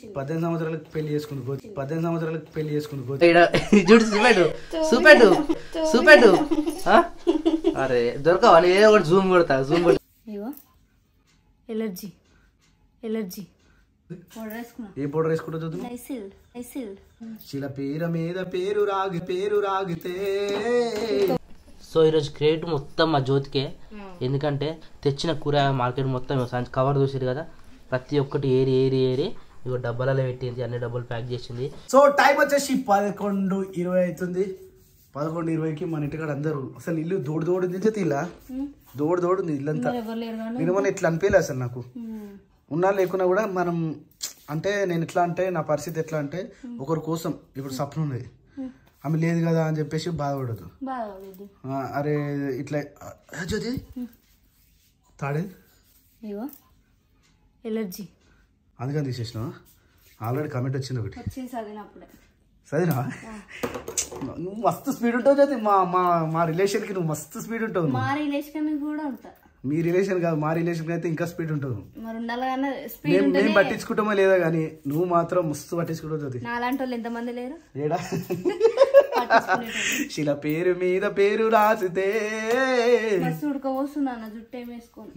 18 సంవత్సరాలకు పెళ్లి చేసుకుంది 18 సంవత్సరాలకు పెళ్లి చేసుకుంది చూడు చూపెట్టు చూపెట్టు అరే దొరకవా ఏదో ఒకటి జూమ్ కొడతా జూమ్ కొడతా ఎలర్జీ ఎలర్జీ ఏ పౌడర్ వేసుకుంటా చూద్దాం శిల పేర మీద పేరు రాగితే సో ఈరోజు క్రెడిట్ మొత్తం మా జ్యోతికే. ఎందుకంటే తెచ్చిన కూర మార్కెట్ మొత్తం కవర్ చూసారు కదా, ప్రతి ఒక్కటి ఏరి ఇగో డబ్బాలలో పెట్టింది, అన్ని డబ్బాలు ప్యాక్ చేసింది. సో టైం వచ్చేసి 11:20 అవుతుంది. 11:20కి మన ఇంటికాడ అందరూ అసలు ఇల్లు దోడు దించేది ఇలా దోడు ఉంది ఇల్లంతా. నేను మన ఇట్లా అనిపించలే అసలు నాకు, ఉన్నా లేకున్నా కూడా మనం అంటే నేను ఎట్లా అంటే నా పరిస్థితి ఎట్లా అంటే ఒకరి కోసం ఇప్పుడు సప్న ఉన్నది, ఆమె లేదు కదా అని చెప్పేసి బాధపడదు. అరే ఇట్లా జ్యోతి తాడే ఎలర్జీ అందుకని తీసేసిన. ఆల్రెడీ కమెంట్ వచ్చింది ఒకటి, చదివినా నువ్వు మస్తు స్పీడ్ ఉంటావు జ్యోతి. మా రిలేషన్కి నువ్వు మస్తు స్పీడ్ ఉంటావు. మీ రిలేషన్ కాదు, మా రిలేషన్ అయితే ఇంకా స్పీడ్ ఉంటుంది. మేము పట్టించుకుంటామో లేదా కానీ నువ్వు మాత్రం మస్తు పట్టించుకుంటావు జ్యోతి. ఎంతమంది లేరు ఏడా శిల పేరు మీద పేరు రాసితే.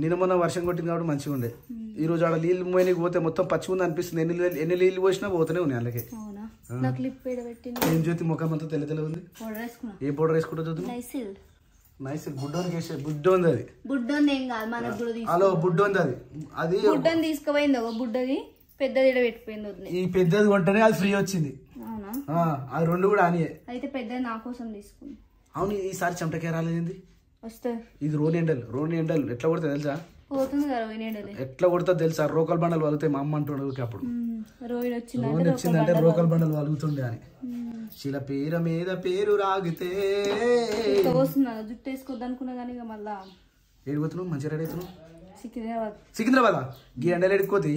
నిన్న మొన్న వర్షం కొట్టింది కాబట్టి మంచిగా ఉండే. ఈ రోజు ఆడ నీళ్ళు పోయినకి పోతే మొత్తం పచ్చిగా ఉంది అనిపిస్తుంది. ఎన్ని నీళ్ళు పోసినా పోతూనే ఉన్నాయి అలాగే. ఏం జ్యోతి ముఖం అంతా తెల్ల ఉంది. ఏ పౌడర్ వేసుకుంటా జ్యోతి? నైస్ బుడ్డ ఉంది అది. హలో బుడ్డ ఉంది అది. అది బుడ్డని తీసుకుపోయింది ఒక బుడ్డది, పెద్దది పెట్టిపోయింది. ఈ పెద్దది కొంటేనే అది ఫ్రీ వచ్చింది. అది రెండు కూడా అని అయితే పెద్దది నా కోసం తీసుకుంది. అవును ఈసారి చెమటకే రాలేదండి. వస్తుంది ఇది రోని ఎండలు ఎట్లా కొడతా తెలుసా? పోతుంది కదా రోని ఎండలు ఎట్లా కొడతా తెలుసా? రోకల్ బండలు వలుగుతాయి మా అమ్మ అంటుండే అప్పుడు. రోని వచ్చిందంటే రోకల్ బండలు వలుగుతుండే అని. శిల పేర మీద పేరు రాగితే. జుట్టు వేసుకోవద్దు అనుకున్నా కానీ మళ్ళా ఏడిపోతున్నావు? మంచిగా రెడీ అవుతున్నావు. సికింద్రాబాద్ గీ ఎండలు ఎడుకోతి.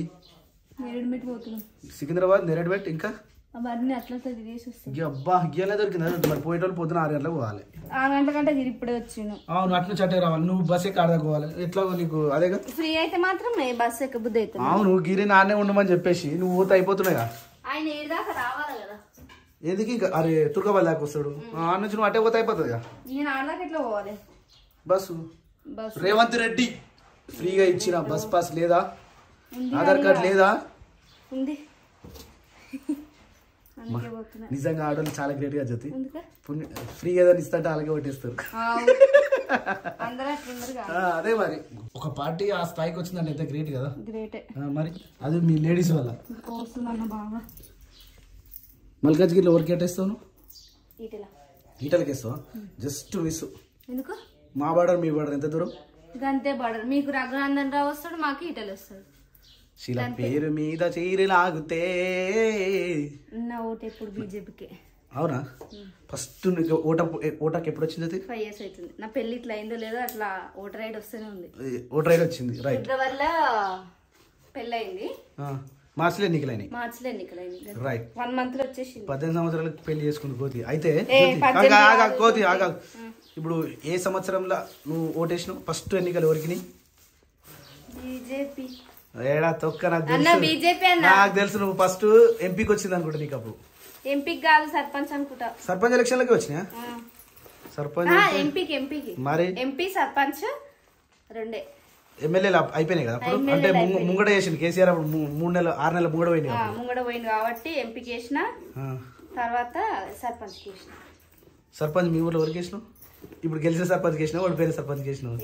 సికింద్రాబాద్ నేరేడుమెట్ ఇంకా అవన్నీ అట్లా తిరిగేసి వస్తాయి. అబ్బా గీయలే దొరికింది. మరి పోయేటోళ్ళు పొద్దున 6 గంటలకు పోవాలి. 6 గంటల కంటే ఇప్పుడే వచ్చాను. అవును అట్లా చట్టే రావాలి. నువ్వు బస్ ఎక్క ఆడదాకోవాలి. ఎట్లా నీకు అదేగా ఫ్రీ అయితే మాత్రం బస్ ఎక్క బుద్ధి అవుతుంది. అవును గిరి నాన్నే ఉండమని చెప్పేసి నువ్వు పోతే అయిపోతున్నాయిగా. ఆయన ఏదాకా రావాలి కదా. ఎందుకు ఇంకా అరే తుర్కబల్ దాకా వస్తాడు. ఆ నుంచి నువ్వు అట్టే పోతే అయిపోతుంది. నేను ఆడదాకా ఎట్లా పోవాలి? బస్సు రేవంత్ రెడ్డి ఫ్రీగా ఇచ్చిన బస్ పాస్ లేదా? ఆధార్ కార్డు లేదా? ఉంది. నిజంగా ఆడవాళ్ళు చాలా గ్రేట్ గా జ్యోతి. ఫ్రీ ఏదైనా ఇస్తాంటే అలాగే కొట్టేస్తారు. అదే మరి ఒక పార్టీ ఆ స్థాయికి వచ్చిందంటే ఎంత గ్రేట్ కదా. మరి అది మీ లేడీస్ వల్ల. మల్కాజ్గిరిలో ఎవరికి కేటేస్తావు? ఈటలకి వేస్తావా? Just miss. మా బార్డర్ మీ బార్డర్ ఎంత దూరం? అంతే బార్డర్. మీకు రఘునందన్ రావు వస్తాడు, మాకు ఈటలు వస్తాడు. శిల పేరు మీద చీర లాగితే. నా ఓటు ఎప్పుడు బీజేపీకే. అవునా? ఫస్ట్ ఓటాకి ఎప్పుడు వచ్చింది? 5 years అవుతుంది. నా పెళ్లి ఇట్లా అయిందో లేదో అట్లా ఓటర్ రైడ్ వస్తూనే ఉంది. ఓటర్ రైడ్ వచ్చింది. రైట్. ఫిబ్రవరిలో పెళ్లి అయింది, మార్చిలో ఎన్నికలైంది. రైట్. 1 month లో వచ్చేసి 18 సంవత్సరాలకు పెళ్లి చేసుకుంది కోతి. అయితే కోతి ఆగాలి. ఇప్పుడు ఏ సంవత్సరంలో నువ్వు ఓటేసినావు? ఫస్ట్ ఎన్నికలు ఎవరికి? బీజేపీ. ఏడా తొక్క నాకు తెలుసు. నువ్వు ఫస్ట్ ఎంపీకి వచ్చింది అనుకుంటా. నీకు అప్పుడు ఎంపీ కాదు సర్పంచ్ అనుకుంటా. సర్పంచ్ ఎలక్షన్లకి వచ్చినా? సర్పంచ్ ఎంపీకి మరి ఎంపీ సర్పంచ్ రెండే. ఎమ్మెల్యేలు అయిపోయినాయి కదా అప్పుడు. అంటే ముంగడ చేసింది కేసీఆర్ అప్పుడు 6 నెలల ముంగడ పోయింది కాబట్టి ఎంపీకి వేసిన. తర్వాత సర్పంచ్ వేసిన. సర్పంచ్ మీ ఊర్లో ఎవరికి వేసినావు? ఇప్పుడు గెలిచిన సర్పంచ్ వేసినావు, ఓడిపోయిన సర్పంచ్ వేసినావు.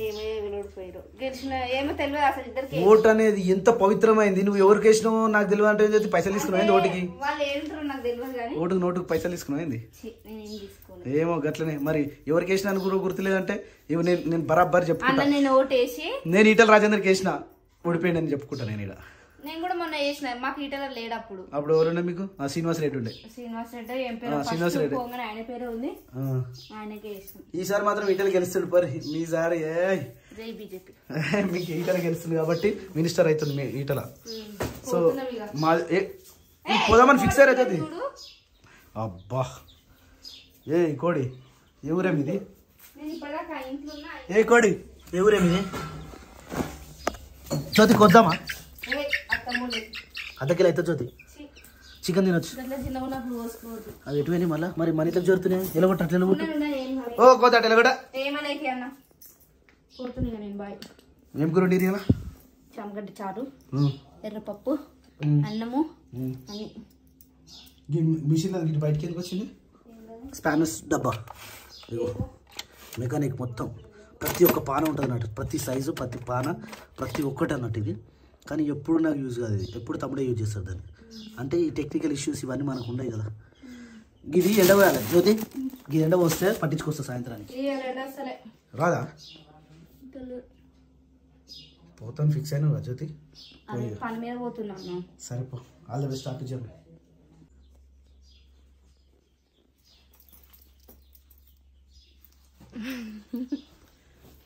ఓటు అనేది ఎంత పవిత్రమైంది. నువ్వు ఎవరికి వేసినావు నాకు తెలియదు అంటే పైసలు తీసుకున్నావు ఓటుకి? ఓటుకు నోటుకు పైసలు తీసుకున్నావు? ఏమో గట్లనే. మరి ఎవరికి వేసినా కూడా గుర్తులేదంటే నేను బరాబర్ చెప్పుకుంటా. నేను ఈటల రాజేందర్కి వేసిన, ఓడిపోయింది అని చెప్పుకుంటా. నేను ఇక్కడ నేను కూడా మొన్న చేసిన. మాకు ఈటలర్ లేడు అప్పుడు. అప్పుడు ఎవరుండే మీకు? శ్రీనివాస్ రెడ్డి ఉండే. శ్రీనివాస్ రెడ్డి ఆయన పేరే ఉంది. ఆయనకే వేసిన. ఈసారి మాత్రం ఈటలు గెలుస్తుంది పరి. మీసారి బీజేపీ మీకు ఈటల గెలుస్తుంది కాబట్టి మినిస్టర్ అవుతుంది మీ ఈటల. సో మా పోదామని ఫిక్స్ అయ్యారు. అబ్బా ఏ కోడి ఏ ఊరేమిది? ఏ కోడి ఏ ఊరేమిది? జ్యోతి కొద్దామా? అర్ధ కిలో అయితే జ్యోతి చికెన్ తినొచ్చు. అట్లా చిన్నప్పుడు పోసుకోవద్దు. అది ఎటువైనా మళ్ళీ మరి మన ఇట్లా జరుగుతున్నాయి. ఎలగొట్టు అట్లా ఎలగొట్టు. ఏం ఓ కోత అట్లా ఎలగొట్ట. ఏమనైతే అన్న పోతుంది నేను. బాయ్. ఏం కూర వండిరు ఇలా? చామగడ్డ చారు, ఎర్రపప్పు, అన్నము అని. మిషన్ అది ఇటు బయటకి ఎందుకు వచ్చింది? స్పానిష్ డబ్బా. ఇగో మెకానిక్ మొత్తం ప్రతి ఒక్క పాన ఉంటుంది అన్నట్టు. ప్రతి సైజు ప్రతి పాన ప్రతి ఒక్కటి అన్నట్టు ఇది. కానీ ఎప్పుడు నాకు యూజ్ కాదు. ఇది ఎప్పుడు తమ్ముడే యూజ్ చేస్తారు దాన్ని. అంటే ఈ టెక్నికల్ ఇష్యూస్ ఇవన్నీ మనకు ఉండవు కదా. ఇది ఎండ పోయాలి జ్యోతి. ఇది ఎండ పోస్తే పట్టించుకొస్తా సాయంత్రానికి. రాదా? పోతాను ఫిక్స్ అయినా కదా జ్యోతి. పని మీద పోతున్నాను. సరిపో. All the best. Happy journey.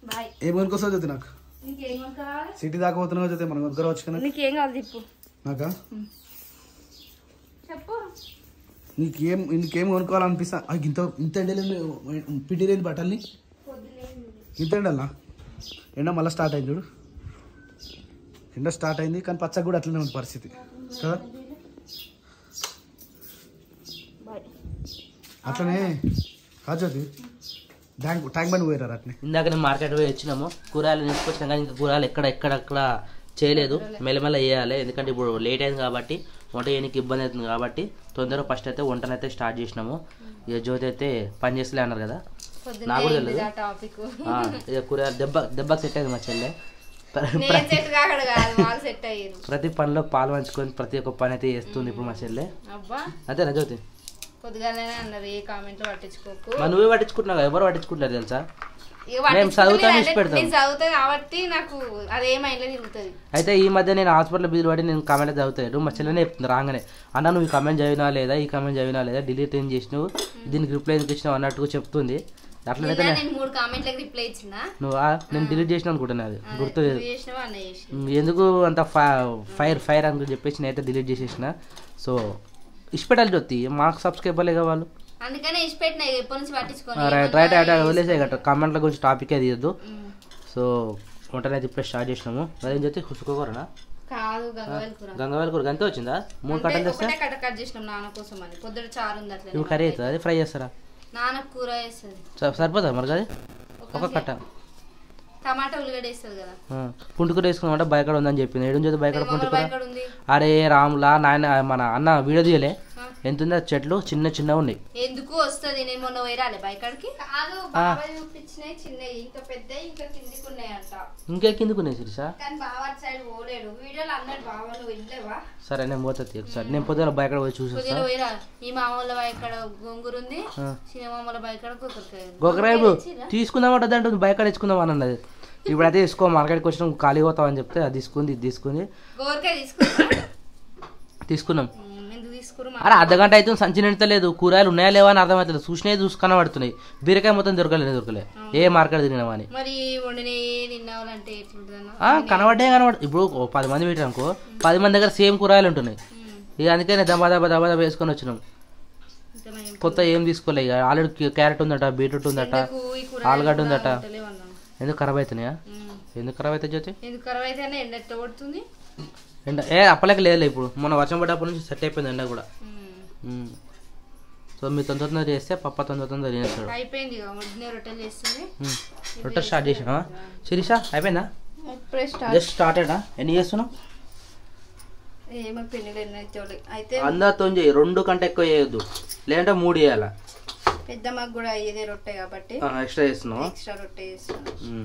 Bye. ఏం కొనుక్కొస్తావు జ్యోతి? నాకు నీకేం కావాలి? సిటీ దాకా పోతున్నావు జ్యోతి. మనం కొనుక్కోవచ్చు కదా. నీకేం కావాలి చెప్పు. నాకా? చెప్పు. నీకేం కొనుక్కోవాలనిపిస్తా. ఇంత ఇంత ఎండలు పిటిరేది బట్టల్ని. ఇంత ఎండలా? ఎండ మళ్ళీ స్టార్ట్ అయింది చూడు. ఎండ స్టార్ట్ అయింది కానీ పచ్చగా కూడా అట్లనే ఉంది పరిస్థితి కదా. అట్లనే కాజోది ట్యాంక్ బండ్ పోయారు అట్నే. ఇందాక నేను మార్కెట్ పోయి వచ్చినాము, కూరగాయలు తీసుకొచ్చినా కానీ ఇంకా కూరగాయలు ఎక్కడెక్కడ చేయలేదు. మెల్లమెల్ల వేయాలి, ఎందుకంటే ఇప్పుడు లేట్ అయింది కాబట్టి వంట చేయడానికి ఇబ్బంది అవుతుంది కాబట్టి తొందరగా ఫస్ట్ అయితే వంటనైతే స్టార్ట్ చేసినాము. ఇక జ్యోతి అయితే పని చేస్తలే అన్నారు కదా, నాకు కూడా తెలియదు. ఇక కూరగాయలు దెబ్బకి సెట్ అయింది మా చెల్లె. ప్రతి పనిలో పాలు పంచుకొని ప్రతి ఒక్క పని అయితే చేస్తుంది ఇప్పుడు మా చెల్లె. అంతేనా జ్యోతి? పొద్దుగానే అన్నారు ఏ కామెంట్ పట్టించుకోకు. నువ్వే పట్టించుకుంటున్నావు, ఎవరు పట్టించుకుంటారు తెలుసా? మేము చదువుతాం ఇచ్చి పెడతాం కాబట్టి నాకు అదేమైనా తిరుగుతుంది. అయితే ఈ మధ్య నేను హాస్పిటల్ బిల్ పడి నేను కామెంట్ చదువుతాను. మా చెల్లెనే చెప్తుంది రాగానే, అన్న నువ్వు ఈ కామెంట్ చదివినా లేదా, ఈ కామెంట్ చదివినా లేదా, డిలీట్ ఏం చేసినావు, దీనికి రిప్లై ఎందుకు ఇచ్చినావు అన్నట్టుగా చెప్తుంది. అట్లనైతే నేను డిలీట్ చేసిన అనుకుంటున్నా, అది గుర్తులేదు. ఎందుకు అంత ఫైర్ అని చెప్పేసి నేనైతే డిలీట్ చేసేసిన. సో ఇష్టపెట్టాలి జ్యోతి, మాకు సబ్స్క్రైబర్లే వాళ్ళు. రైట్ వదిలేసే గట్ట కామెంట్ల గురించి టాపిక్ అది తీయద్దు. సో వంటనైతే ఇప్పుడే స్టార్ట్ చేసినాము. అదేం చెప్తే కుసుకోకూరనా? గంగవాయల కూర అంతే వచ్చిందా? 3 కట్టలు తెస్తే నువ్వు కర్రీ అవుతుంది, అది ఫ్రై చేస్తారా? సరిపోతా మరి అది ఒక కట్ట. టమాటా ఉల్లిగడ్డ వేస్తుంది కదా. పుంటుకూర వేసుకున్నామంటే బయకడ ఉందని చెప్పింది. ఏడు చేతి బయకడ పుంటుకూర. అరే రాములా నాయన మన అన్న వీడియో తీయలే, ఎంత ఉంది చెట్లు చిన్న చిన్నగా ఉన్నాయి. ఎందుకు వస్తుంది? నేను మొన్న పోయిరాలే బయకడికి. చూపించినాయి చిన్నవి, ఇంకా పెద్ద ఇంకా కిందికి ఉన్నాయంట. ఇంకా కిందికి ఉన్నాయి సిరిసా? కానీ బావ సైడ్ పోలేడు. వీడియోలో అన్నాడు బావ, నువ్వు ఇంట్లేవా? సరే నేను పోతుంది ఒకసారి. నేను పొద్దున బయకడ పోయి చూసి పోయిరా. ఈ మామూల బయకడ గొంగురు ఉంది, చిన్న మామూల బయకడ గొక్కరాయి తీసుకుందామంటే దాంట్లో బయకడ తెచ్చుకుందాం అని అన్నది. ఇప్పుడైతే తీసుకో, మార్కెట్కి వచ్చిన ఖాళీ పోతావు అని చెప్తే అది తీసుకుంది, ఇది తీసుకుంది. తీసుకున్నాం. అరే అర్ధగంట అయితే సంచి నిండతలేదు, కూరగాయలు ఉన్నాయా లేవా అని అర్థమవుతుంది. చూసినవి చూసుకున్న పడుతున్నాయి. బీరకాయ మొత్తం దొరకలే ఏ మార్కెట్ తినమని. కనబడ్డే ఇప్పుడు 10 మంది పెట్టారు అనుకో, 10 మంది దగ్గర సేమ్ కూరగాయలు ఉంటున్నాయి. ఇక అందుకే దబా వేసుకొని వచ్చినాం. కొత్త ఏం తీసుకోలే. ఇక ఆల్రెడీ క్యారెట్ ఉందట, బీట్రూట్ ఉందట, ఆలుగడ్డ ఉందట. ఎందుకు ఖరాబ్ అవుతున్నాయా? ఎందుకు ఖరాబ్ అవుతాయి జ్యోతి? ఎండ అప్పలేక లేదులే, ఇప్పుడు మొన్న వర్షం పడ్డప్పటి నుంచి సెట్ అయిపోయింది ఎండ కూడా. సో మీరు తొందర చేస్తే పప్ప తొందర తినేస్తాడు. రొట్టెలు స్టార్ట్ చేసినా శిరీష? అయిపోయిందా? జస్ట్ స్టార్టెడా? ఎన్ని చేస్తున్నావు? అందరితో చేయి, 2 కంటే ఎక్కువ చేయొద్దు, లేదంటే 3 చేయాలా. పెద్ద మాకు కూడా అయ్యేదే రొట్టె కాబట్టి ఎక్స్ట్రా చేస్తున్నావు. ఎక్స్ట్రా రొట్టె చేస్తున్నాను.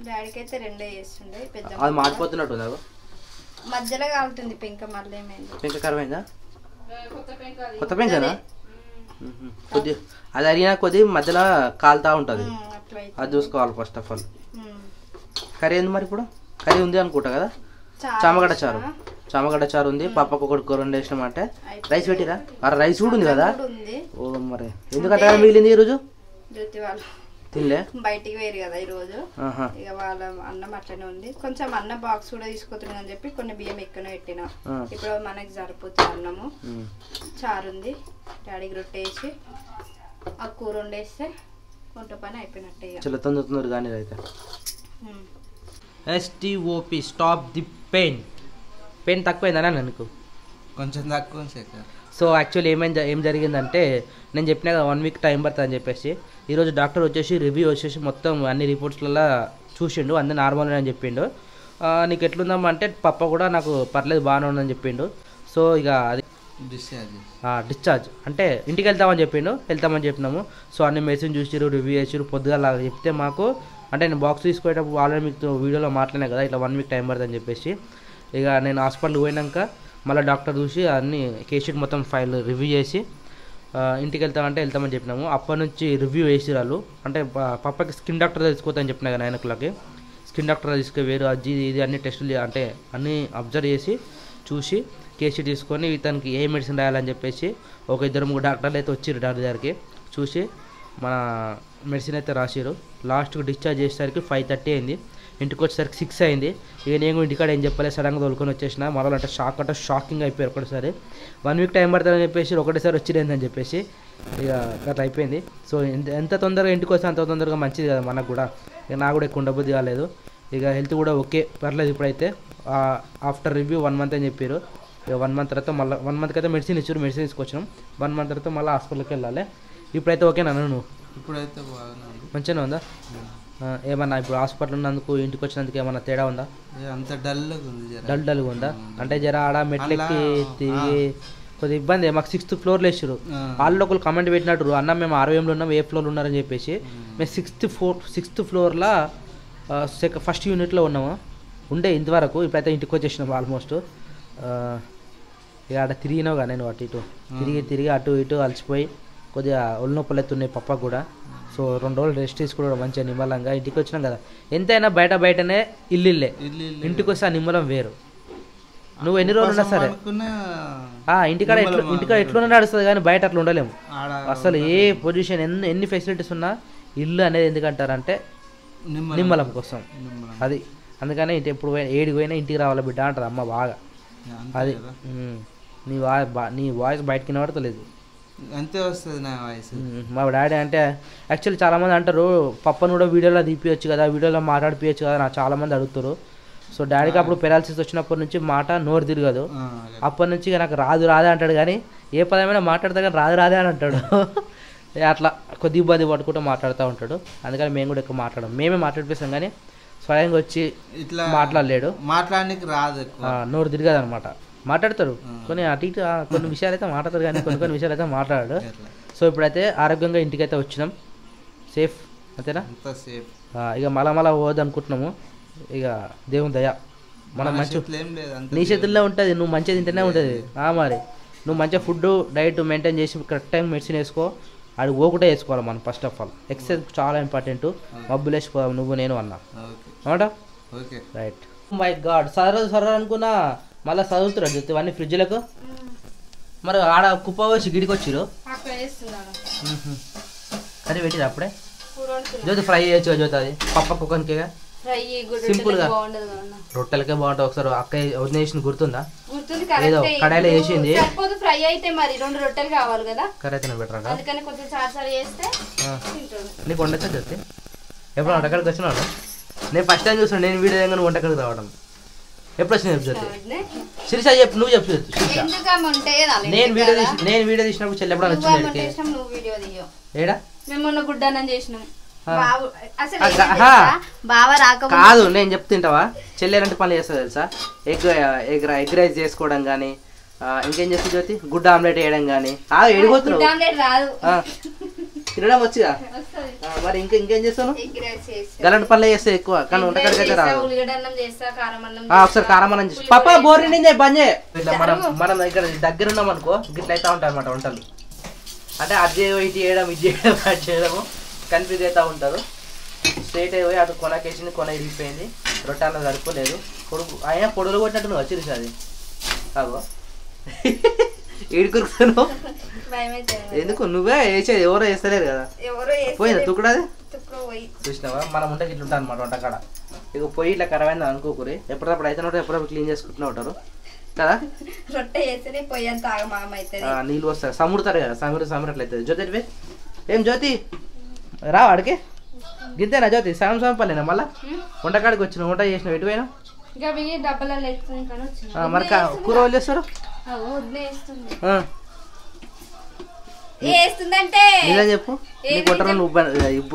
డాడీకి అయితే 2 చేస్తుండే. పెద్ద అది మాడిపోతున్నట్టు మధ్యలో కాలుతుంది పెంక. మళ్ళీ ఏమైంది? పెంక కరమైందా? కొత్త పెంకనా? కొద్ది అది అరిగినా కొద్ది మధ్యలో కాలుతా ఉంటుంది, అది చూసుకోవాలి ఫస్ట్ ఆఫ్ ఆల్. కర్రీ ఏంది మరి? ఇప్పుడు కర్రీ ఉంది అనుకుంటా కదా. చామగడ్డ చారు ఉంది. పప్పకు ఒకటి కూర వండేసినామంటే రైస్ పెట్టిరా? రైస్ కూడా ఉంది కదా. ఓ మరి ఎందుకంటే మిగిలింది ఈరోజు తినలే, బయటికి వేరు కదా ఈరోజు. ఇక వాళ్ళ అన్నం అట్లనే ఉంది. కొంచెం అన్నం బాక్స్ కూడా తీసుకొస్తున్నాం అని చెప్పి కొన్ని బియ్యం ఎక్కువ పెట్టినా. ఇప్పుడు మనకి సరిపోతుంది అన్నము. చారు ఉంది, డాడీకి రొట్టె వేసి ఆ కూర వండేస్తే వంట పని అయిపోయినట్టే. చాలా తొందర కానీ అయితే STOP stop the pain. Pain తక్కువైందా నీకు? కొంచెం తక్కువ శేఖర్. సో యాక్చువల్లీ ఏం జరిగిందంటే నేను చెప్పినా 1 వీక్ టైం పడుతుంది అని చెప్పేసి ఈరోజు డాక్టర్ వచ్చేసి రివ్యూ వచ్చేసి మొత్తం అన్ని రిపోర్ట్స్లలో చూసిండు, అన్నీ నార్మల్ అని చెప్పిండు. నీకు ఎట్లుందమ్మా అంటే పప్ప కూడా నాకు పర్లేదు బాగానే ఉందని చెప్పిండు. సో ఇక అది డిశ్చార్జ్ అంటే ఇంటికి వెళ్తామని చెప్పినాము. సో అన్ని మెడిసిన్ చూసిరు, రివ్యూ చేసిరు. పొద్దుగా చెప్తే మాకు అంటే నేను బాక్స్ తీసుకునేటప్పుడు ఆల్రెడీ మీకు వీడియోలో మాట్లాడినా కదా ఇట్లా 1 వీక్ టైం పడుతుంది అని చెప్పేసి. ఇక నేను హాస్పిటల్కి పోయినాక మళ్ళీ డాక్టర్ చూసి అన్ని కేస్ షీట్ మొత్తం ఫైల్ రివ్యూ చేసి ఇంటికి వెళ్తామని చెప్పినాము. అప్పటి నుంచి రివ్యూ వేసి వాళ్ళు అంటే పప్పకి స్కిన్ డాక్టర్ తీసుకోవద్దని చెప్పినా కదా 9 o'clockకి. స్కిన్ డాక్టర్ తీసుకువేరు అది ఇది అన్ని టెస్టులు అంటే అన్నీ అబ్జర్వ్ చేసి చూసి కేస్ షీట్ తీసుకొని ఇతనికి ఏ మెడిసిన్ రాయాలని చెప్పేసి ఒక 2-3 డాక్టర్లు అయితే వచ్చిర్రు డాక్టర్ దగ్గరికి. చూసి మన మెడిసిన్ అయితే రాసిరు. లాస్ట్కి డిశ్చార్జ్ చేసేసరికి 5:30 అయింది. ఇంటికి వచ్చేసరికి 6 అయింది. ఇక నేను ఇంటికాడ ఏం చెప్పలేదు, సడన్గా తోలుకొని వచ్చేసిన. మరో అంటే షాకింగ్ అయిపోయారు ఒకటేసారి. 1 వీక్ టైం పడుతుందని చెప్పేసి ఒకటేసారి వచ్చిరేందని చెప్పేసి ఇక అట్లా అయిపోయింది. సో ఎంత తొందరగా ఇంటికి వస్తే అంత తొందరగా మంచిది కదా మనకు కూడా. ఇక నాకు కూడా ఎక్కువ ఉండబుద్ధి కాలేదు. ఇక హెల్త్ కూడా ఓకే పర్లేదు ఇప్పుడైతే. ఆఫ్టర్ రివ్యూ 1 month అని చెప్పారు. ఇక 1 month తర్వాత మళ్ళీ 1 monthకి అయితే మెడిసిన్ తీసుకొచ్చినాం. 1 month తర్వాత మళ్ళీ హాస్పిటల్కి వెళ్ళాలి. ఇప్పుడైతే ఓకేనా నువ్వు? ఇప్పుడైతే మంచిగానే ఉందా? ఏమన్నా ఇప్పుడు హాస్పిటల్ ఉన్నందుకు ఇంటికి వచ్చినందుకు ఏమన్నా తేడా ఉందా? అంత డల్గా ఉందా? అంటే జర ఆడ మెట్లెక్కి తిరిగి కొద్దిగా ఇబ్బంది. మాకు 6th floor వేసారు. వాళ్ళు ఒకరు కమెంట్ పెట్టినట్టు అన్న మేము 60 ఉన్నాం, ఏ ఫ్లోర్లో ఉన్నారని చెప్పేసి. మేము 6th floorలో ఫస్ట్ యూనిట్లో ఉన్నాము ఉండే ఇంతవరకు. ఇప్పుడైతే ఇంటికి వచ్చేసినాము ఆల్మోస్ట్. ఇక ఆడ తిరిగినావుగా నేను అటు ఇటు తిరిగి అటు ఇటు అలసిపోయి కొద్దిగా ఒళ్ళు నొప్పులు ఎత్తున్నాయి పప్పకు కూడా. సో 2 రోజులు రెస్ట్ తీసుకున్నాడు మంచిగా నిమ్మలంగా. ఇంటికి వచ్చినాం కదా, ఎంతైనా బయటనే ఇల్లే. ఇంటికి వస్తే ఆ నిమ్మలం వేరు. నువ్వు ఎన్ని రోజులు ఉన్నా సరే ఇంటికాడ ఎట్లున్నా నడుస్తుంది కానీ బయట అట్లా ఉండలేము అసలు. ఏ పొజిషన్ ఎన్ని ఫెసిలిటీస్ ఉన్నా ఇల్లు అనేది ఎందుకంటారంటే నిమ్మలం కోసం. అది అందుకనే ఇంటి ఎప్పుడు ఏడికి పోయినా ఇంటికి రావాలి బిడ్డ అంటారు అమ్మ బాగా. అది నీ వాయిస్ బయటకి వినబడతలేదు. అంతే వస్తుంది నా వాయిస్. మా డాడీ అంటే యాక్చువల్లీ చాలామంది అంటారు పప్పను కూడా వీడియోలో తీపియచ్చు కదా, వీడియోలో మాట్లాడిపియచ్చు కదా నాకు చాలామంది అడుగుతారు. సో డాడీకి అప్పుడు పెరాలసిస్ వచ్చినప్పటి నుంచి మాట నోరు తిరగదు. అప్పటి నుంచి నాకు రాదే అంటాడు కానీ ఏ పదమైనా మాట్లాడతా కానీ రాదే అని అంటాడు. అట్లా కొద్ది ఇబ్బంది పడుకుంటూ మాట్లాడుతూ ఉంటాడు. అందుకని మేము కూడా ఎక్కువ మాట్లాడము. మేమే మాట్లాడిపిస్తాం కానీ స్వయంగా వచ్చి ఇట్లా మాట్లాడలేడు. మాట్లాడడానికి రాదు, నోరు తిరగదు అనమాట. మాట్లాడతారు కొన్ని అటు ఇటు కొన్ని విషయాలు అయితే మాట్లాడతారు కానీ కొన్ని విషయాలు అయితే మాట్లాడాడు. సో ఇప్పుడైతే ఆరోగ్యంగా ఇంటికైతే వచ్చినాం, సేఫ్ అంతేనా? ఇక మళ్ళా పోవద్దు అనుకుంటున్నాము. ఇక దేవుని దయ మనం మంచి నీ చేతుల్లో ఉంటుంది. నువ్వు మంచిగా తింటేనే ఉంటుంది. మరి నువ్వు మంచిగా ఫుడ్ డైట్ మెయింటైన్ చేసి కరెక్ట్ టైం మెడిసిన్ వేసుకో. అది ఓకటే వేసుకోవాలి మనం. ఫస్ట్ ఆఫ్ ఆల్ ఎక్సర్సైజ్ చాలా ఇంపార్టెంట్. మబ్బులు వేసుకోవాలి నువ్వు నేను అన్నా అనమాట. రైట్. మై గాడ్ సర్ర అనుకున్నా మళ్ళీ చదువుతురా జ్యోతి ఇవన్నీ ఫ్రిడ్జ్లకు. మరి ఆడ కుప్ప వచ్చి గిడికి వచ్చిరు కర్రీ పెట్టిరు అప్పుడే. జ్యోతి ఫ్రై చేయొచ్చు జ్యోతి, అది పప్ప కుక్కనికే సింపుల్ గా రొట్టెలకే బాగుంటుంది. ఒకసారి అక్క వదిలేసిన గుర్తుందా? ఏదో కడాయిలో వేసింది. ఫ్రై అయితే మరి 2 రొట్టెలు కావాలి కదా, కర్రీ బెటర్. అందుకని కొంచెం చార్సారి చేస్తే నీకు వండొచ్చా జ్యోతి? ఎప్పుడు వంటకాడికి వచ్చినాడు? నేను ఫస్ట్ టైం చూసాను నేను వీడియో దగ్గర వంటకాడికి రావడం. ఎప్పుడు వచ్చిన జ్యోతి? శిరీష చెప్పు, నువ్వు చెప్పు శిరీష. నేను వీడియో తీసినప్పుడు చెల్లి ఎప్పుడు వచ్చింది ఏడా? మేము గుడ్డనం చేసినాం కాదు. నేను చెప్తుంటావా చెల్లి ఎలాంటి పనులు చేస్తా తెలుసా? ఎగ్ రైస్ చేసుకోవడం కానీ ఇంకేం చేస్తుంది జ్యోతి? గుడ్డ ఆమ్లెట్ వేయడం కానీ. ఎడిపోతున్నావు తినడం వచ్చిగా మరి ఇంకేం చేస్తాను? గలాంటి పనులు చేస్తే ఎక్కువ కానీ వంటకాడికి అయితే రాదు. ఒకసారి కారం అన్నం చేసి పాప బోర్ని నేను బంద్ చేయ. ఇట్లా మనం ఇక్కడ దగ్గర ఉన్నాం అనుకో ఇట్లా అవుతా ఉంటాయి అనమాట వంటలు. అంటే అది ఇది చేయడం ఇది చేయడము కన్ఫ్యూజ్ అవుతూ ఉంటారు. స్ట్రైట్ అయిపోయి అటు కొనకేసింది, కొన ఇరిగిపోయింది, రొట్టెలో సరిపోలేదు. అయినా పొడులు కొట్టినట్టు నువ్వు వచ్చిరుసా అది కాగో ఏడుకురుకుతాను. ఎందుకు నువ్వే వేసేది, ఎవరో వేస్తలేరు కదా. పోయిందా తుక్కుడది? చూసినావా మనం ఉంటే ఇట్లా ఉంటాను అనమాట వంటకాడ. ఇక పొయ్యి ఇట్లా ఖరాబ్ అనుకోకూరి. ఎప్పటికప్పుడు అయితే ఉంటారు, ఎప్పుడప్పుడు క్లీన్ చేసుకుంటూనే ఉంటారు కదా. నీళ్ళు వస్తాయి సముడుతారు కదా, సమురట్లు అవుతుంది. జ్యోతి ఏం జ్యోతి రా వాడికి గింతేనా జ్యోతి? సగం పర్లేనా మళ్ళా వంటకాడికి వచ్చిన వంట చేసిన ఎటువైనా మరి కూర వాళ్ళు చేస్తారు వదిలేస్తుంది ఆ, వేస్తుందంటే నిజం చెప్పు నీ కొట్టడం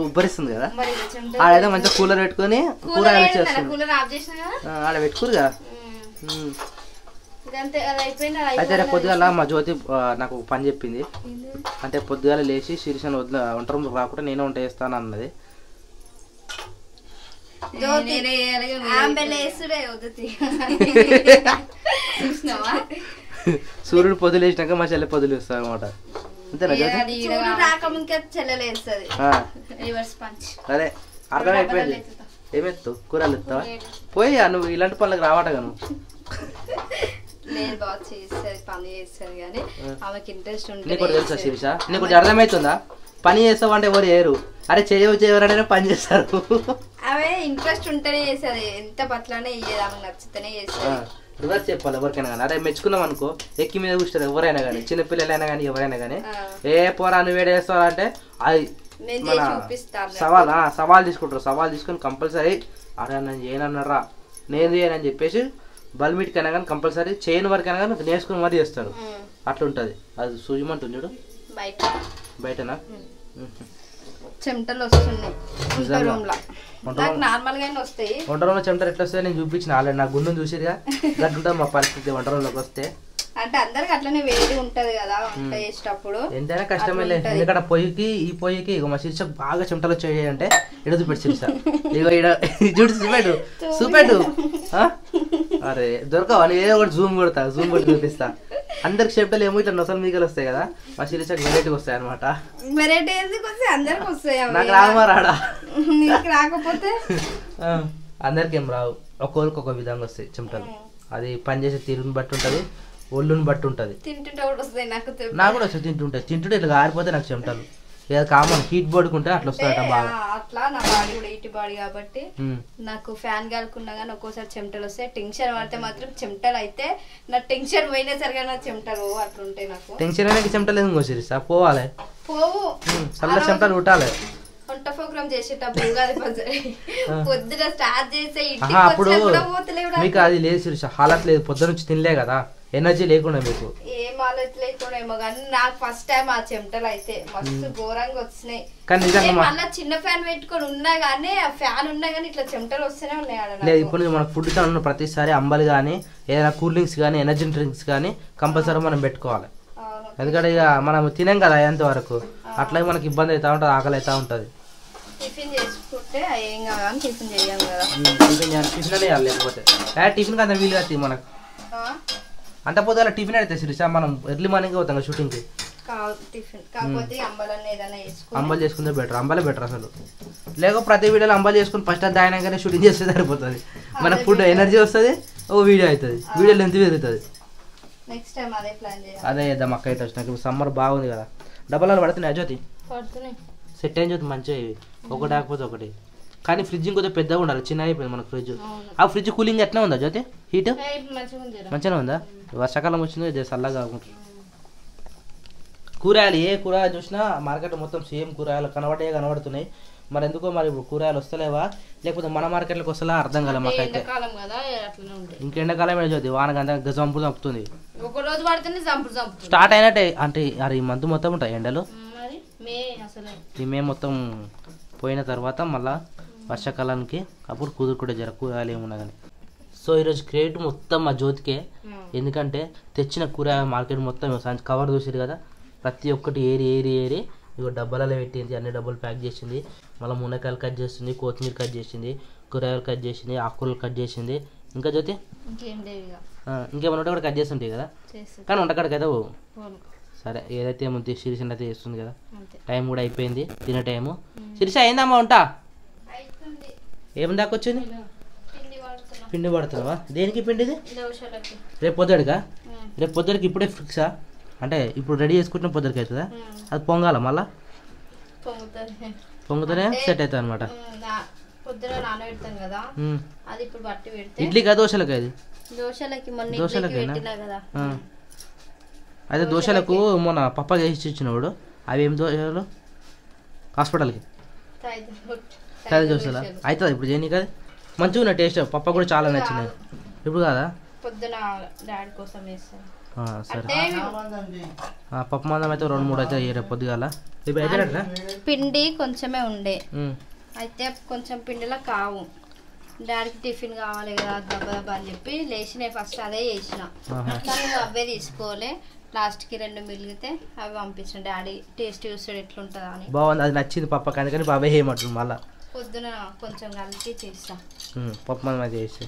ఉబ్బరిస్తుంది కదా మరి ఇది చెమట ఆడైతే మంచిగా కూలర్ పెట్టుకొని కూరగాయలు చేస్తుంది కూలర్ ఆఫ్ చేసిన కదా ఆడ పెట్టుకురుగా ఇదంతే అది అయిపోయింది అది అయితే రేపు పొద్దుగాల మా జ్యోతి నాకు ఒక పని చెప్పింది. అంటే పొద్దుగాల లేచి శిరీషను వంట రూమ్ రాకుండా నేనే వంట చేస్తాను అన్నది. సూర్యుడు పొద్దులు వేసినాక మా చెల్లె పొద్దులు వేస్తాను అనమాట. అంతేనా జ్యోతి? రాకముందుకే చెల్లెలేస్తుంది రివర్స్ పంచ్. అదే అర్థమైపోయింది. ఏమెత్తు కూరలు ఎత్తావా? పోయి నువ్వు ఇలాంటి పనులకు రావటగా నువ్వు. నేను బాగా చేస్తుంది పని చేస్తుంది కానీ ఆమెకి ఇంట్రెస్ట్ నీకు తెలుసా శిరీష? నీకు అర్థమవుతుందా? పని చేస్తావు అంటే ఎవరు చేయరు. అరే చేయవరైనా పని చేస్తారు. ఆమె ఇంట్రెస్ట్ ఉంటేనే చేస్తుంది. ఎంత పట్లనే ఇయ్యేది ఆమెకు నచ్చితేనే చేస్తుంది. రివర్స్ చెప్పాలి ఎవరికైనా కానీ. అరే మెచ్చుకున్నాం అనుకో ఎక్కి మీద కూర్చుంటారు ఎవరైనా కానీ, చిన్నపిల్లలైనా కానీ ఎవరైనా కానీ. ఏ పోరా నువ్వు వేడి చేస్తావు అంటే అది సవాల్ తీసుకుంటారు. సవాల్ తీసుకొని కంపల్సరీ అరే నేను చేయనన్నారా నేను చేయనని చెప్పేసి బల్మిట్కైనా కానీ కంపల్సరీ చేయని వరకైనా కానీ నేర్చుకుని మరీ చేస్తారు. అట్లా ఉంటుంది. అది సూజమంటుంది చూడు బయటనా చెమటలు వస్తున్నాయి నార్మల్ గానే వస్తాయి. వంట రూమ్లో చెమటలు ఎట్లా వస్తాయి నేను చూపించిన ఆల్రెడీ. నా గుండెని చూసిరుగా గట్టుంటుంది మా పరిస్థితి వంట రూమ్లోకి వస్తే. అంటే అందరికి అట్లనే వేడి ఉంటది కదా వంట చేసేటప్పుడు. ఎంతైనా కష్టమే లేదు. ఎందుకంటే ఈ పొయ్యికి ఇక మా శిరీష బాగా చెమటలు వచ్చాయి అంటే ఇడ చూపెట్టు శిరీష. ఇక చూడు చూపెట్టు. అరే దొరకవా నేను ఏదో ఒకటి జూమ్ కొట్టి చూపిస్తా. అందరికి చెమటలు ఏమో ఇట్లా నొసలు మీగలు వస్తాయి కదా, మా శిరీషకి వెరైటీకి వస్తాయి అనమాట. వెరైటీ ఎందుకు వస్తాయి? అందరికి వస్తాయి. నాకు రామా రాడా? నీకు రాకపోతే అందరికి ఏం రావు. ఒక్కొక్కరికి ఒక విధంగా వస్తాయి చెమటలు. అది పని చేసే తీరుని బట్టి ఉంటుంది, ఒళ్ళుని బట్టి ఉంటుంది. తింటుంటే కూడా వస్తాయి. నాకు కూడా వస్తాయి. తింటుంటే ఇట్లా ఆరిపోతే నాకు చెమటలు. ఏదో కామన్ హీట్ పడుకుంటే అట్లా వస్తాయట బాగా. అట్లా నా బాడీ కూడా హీట్ బాడీ కాబట్టి నాకు ఫ్యాన్ గాలుకున్నా కానీ ఒక్కోసారి చెమటలు వస్తాయి. టెన్షన్ పడితే మాత్రం చెమటలు అయితే నా టెన్షన్ పోయినా సరిగా నా చెమటలు అట్లుంటాయి. నాకు టెన్షన్ అయినా చెమటలు ఎందుకు సిరీసా? పోవాలి పోవు చల్ల చెమటలు ఉట్టాలి. వంట ప్రోగ్రామ్ చేసేటప్పుడు ఉగాది పచ్చడి పొద్దున స్టార్ట్ చేసే అప్పుడు మీకు అది లేదు సిరీసా, హాలత్ లేదు. పొద్దున నుంచి తినలే కదా, ఎనర్జీ లేకుండా మీకు. ఏం ఆలోచన లేకుండా ఏమో కానీ నాకు ఫస్ట్ టైం ఆ చెమటలు అయితే మస్తు ఘోరంగా వచ్చినాయి. కానీ మళ్ళీ చిన్న ఫ్యాన్ పెట్టుకొని ఉన్నా గానీ ఆ ఫ్యాన్ ఉన్నా గానీ ఇట్లా చెమటలు వస్తూనే ఉన్నాయి. లేదు ఇప్పుడు మన ఫుడ్ ఉన్న ప్రతిసారి అంబలి కానీ ఏదైనా కూల్ డ్రింక్స్ కానీ ఎనర్జీ డ్రింక్స్ కానీ కంపల్సరీ మనం పెట్టుకోవాలి. ఎందుకంటే ఇక మనం తినాం కదా అయ్యేంత వరకు, అట్లాగే మనకి ఇబ్బంది అవుతా ఉంటుంది, ఆకలి అవుతా ఉంటుంది. టిఫిన్ చేసుకుంటే ఏం కావాలి టిఫిన్ చేయం కదా. టిఫిన్ అనే లేకపోతే టిఫిన్ కదా వీలు అవుతుంది మనకు. అంత పొద్దుల టిఫిన్ అయితే సిరీసా మనం ఎర్లీ మార్నింగ్ పోతాం కదా షూటింగ్కి. అంబలి చేసుకుంటే బెటర్. అంబలే బెటర్ అసలు. లేక ప్రతి వీడియోలో అంబలి చేసుకుని ఫస్ట్ అది ఆయనగానే షూటింగ్ చేస్తే సరిపోతుంది. మన ఫుడ్ ఎనర్జీ వస్తుంది, ఓ వీడియో అవుతుంది, వీడియో లెంత్ పెరుగుతుంది. అదే చేద్దాం అక్క అయితే వచ్చినాక. సమ్మర్ బాగుంది కదా. డబ్బాలు పడుతున్నాయి జ్యోతి? సెట్ అయిన జ్యోతి మంచిగా ఇవి ఒకటి ఆకపోతే ఒకటి. కానీ ఫ్రిడ్జ్ ఇంకొంచెం పెద్దగా ఉండాలి, చిన్న అయిపోయింది మనకు ఫ్రిడ్జ్. ఆ ఫ్రిడ్జ్ కూలింగ్ ఎట్లా ఉందా జ్యోతి? హీట్ మంచిగా ఉందా? వర్షాకాలం వచ్చింది చల్లగా కాకుంటుంది. కూరగాయలు ఏ కూరగాయలు చూసినా మార్కెట్ మొత్తం సేమ్ కూరగాయలు కనబడుతున్నాయి. మరి ఎందుకో మరి ఇప్పుడు కూరగాయలు వస్తలేవా లేకపోతే మన మార్కెట్లోకి వస్తలే అర్థం కాలే మాకైతే. ఇంకెండాకాలం జ్యోతి వానకంతా జంపుడు చంపుతుంది. స్టార్ట్ అయినట్టే అంటే అరే ఈ మంత్ మొత్తం ఉంటాయి ఎండలు. ఈ మే మొత్తం పోయిన తర్వాత మళ్ళీ వర్షాకాలానికి అప్పుడు కుదురుకుంటే జర కూరగాయలు ఏమున్నా కానీ. సో ఈరోజు క్రెడిట్ మొత్తం మా జ్యోతికే. ఎందుకంటే తెచ్చిన కూరగాయల మార్కెట్ మొత్తం కవర్ చూసారు కదా, ప్రతి ఒక్కటి ఏరి ఇగో డబ్బాలలో పెట్టింది. అన్ని డబ్బాలు ప్యాక్ చేసింది. మళ్ళీ మునక్కాయలు కట్ చేసింది, కొత్తిమీర కట్ చేసింది, కూరగాయలు కట్ చేసింది, ఆకుకూరలు కట్ చేసింది. ఇంకా జ్యోతి ఇంకేమైనా ఉంటే కూడా కట్ చేస్తుంటాయి కదా, కానీ వంటకాడికి అయితే సరే ఏదైతే ఏమో శిరీష అయితే చేస్తుంది కదా. టైం కూడా అయిపోయింది, తినే టైము. శిరీష అయిందమ్మా వంట? ఏమి దాకా వచ్చింది? పిండి పడుతున్నావా? దేనికి పిండిది? రేపు పొద్దుడికా? రేపు పొద్దుడికి ఇప్పుడే ఫిక్సా? అంటే ఇప్పుడు రెడీ చేసుకుంటున్న పొద్దుడికి అవుతుందా? అది పొంగాల మళ్ళా పొంగుతూనే సెట్ అవుతుంది అనమాట. ఇడ్లీకా దోశలకా? ఇది దోశలకేనా? అయితే దోశలకు మొన్న పప్ప చేసి ఇచ్చినవాడు. అవి ఏం దోశలు? హాస్పిటల్కి సరే దోశలా అవుతుంది ఇప్పుడు చేయని కదా. మంచిగా ఉన్నాయి టేస్ట్. పప్ప కూడా చాలా నచ్చినాయి. ఇప్పుడు కదా పొద్దున డాడీ కోసం సరే అంటే పప్పు మందం అయితే 2-3 అయితే రేపు పొద్దుగాల రేపు అయిపోయినట్రా పిండి కొంచెమే ఉండే అయితే కొంచెం పిండిలో కావు డాడీకి టిఫిన్ కావాలి కదా దబ్బా అని చెప్పి లేచి నేను ఫస్ట్ అదే చేసిన కానీ అవే తీసుకోలే లాస్ట్కి 2 మిగిలితే అవి పంపించిన డాడీ టేస్ట్ చూస్తాడు ఎట్లుంటుందా అని. బాగుంది, అది నచ్చింది పప్పకి, అందుకని బాబాయ్ ఏమంటుంది మళ్ళీ పొద్దున కొంచెం కలిపి చేస్తా పప్పు మందం అయితే చేసి